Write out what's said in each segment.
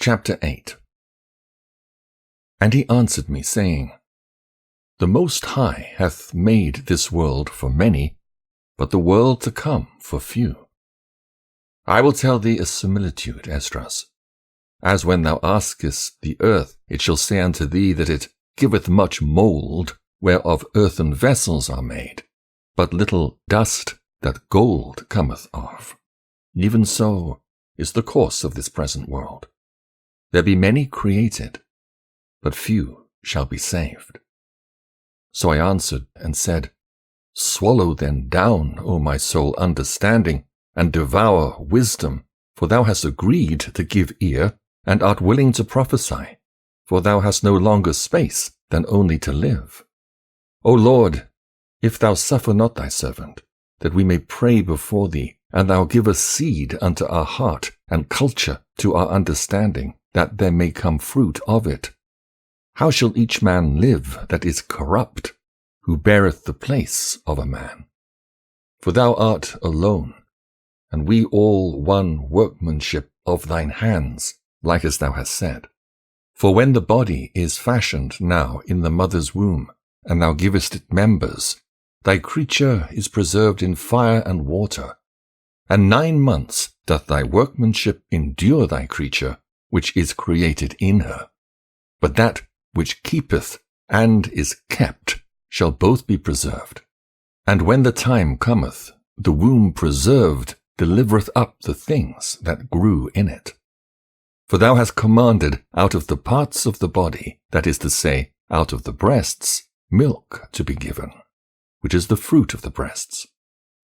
Chapter 8. And he answered me, saying, The Most High hath made this world for many, but the world to come for few. I will tell thee a similitude, Esdras. As when thou askest the earth, it shall say unto thee that it giveth much mould, whereof earthen vessels are made, but little dust that gold cometh of. Even so is the course of this present world. There be many created, but few shall be saved. So I answered and said, Swallow then down, O my soul, understanding, and devour wisdom, for thou hast agreed to give ear, and art willing to prophesy, for thou hast no longer space than only to live. O Lord, if thou suffer not thy servant, that we may pray before thee, and thou give us seed unto our heart, and culture to our understanding, that there may come fruit of it. How shall each man live that is corrupt, who beareth the place of a man? For thou art alone, and we all one workmanship of thine hands, like as thou hast said. For when the body is fashioned now in the mother's womb, and thou givest it members, thy creature is preserved in fire and water, and 9 months doth thy workmanship endure thy creature, which is created in her. But that which keepeth and is kept shall both be preserved. And when the time cometh, the womb preserved delivereth up the things that grew in it. For thou hast commanded out of the parts of the body, that is to say, out of the breasts, milk to be given, which is the fruit of the breasts,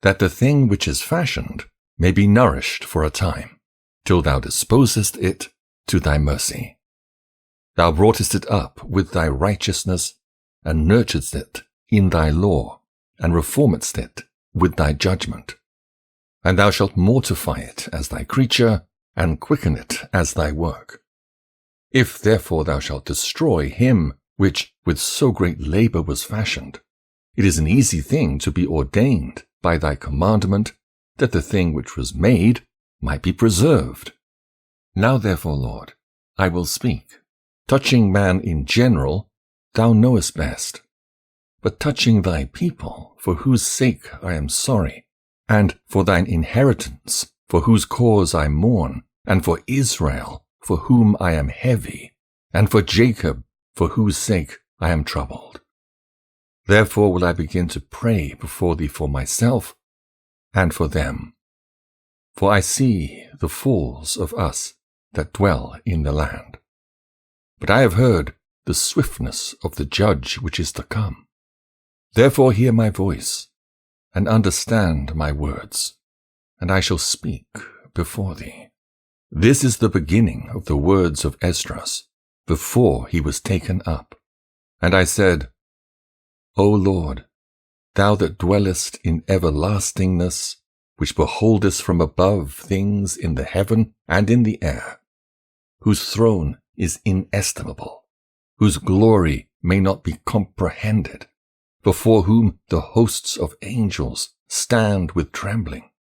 that the thing which is fashioned may be nourished for a time, till thou disposest it to thy mercy. Thou broughtest it up with thy righteousness, and nurturedst it in thy law, and reformedst it with thy judgment. And thou shalt mortify it as thy creature, and quicken it as thy work. If therefore thou shalt destroy him which with so great labor was fashioned, it is an easy thing to be ordained by thy commandment, that the thing which was made might be preserved. Now therefore, Lord, I will speak. Touching man in general, thou knowest best. But touching thy people, for whose sake I am sorry, and for thine inheritance, for whose cause I mourn, and for Israel, for whom I am heavy, and for Jacob, for whose sake I am troubled. Therefore will I begin to pray before thee for myself, and for them. For I see the falls of us that dwell in the land. But I have heard the swiftness of the judge which is to come. Therefore hear my voice, and understand my words, and I shall speak before thee. This is the beginning of the words of Esdras, before he was taken up. And I said, O Lord, thou that dwellest in everlastingness, which beholdest from above things in the heaven and in the air, whose throne is inestimable, whose glory may not be comprehended, before whom the hosts of angels stand with trembling,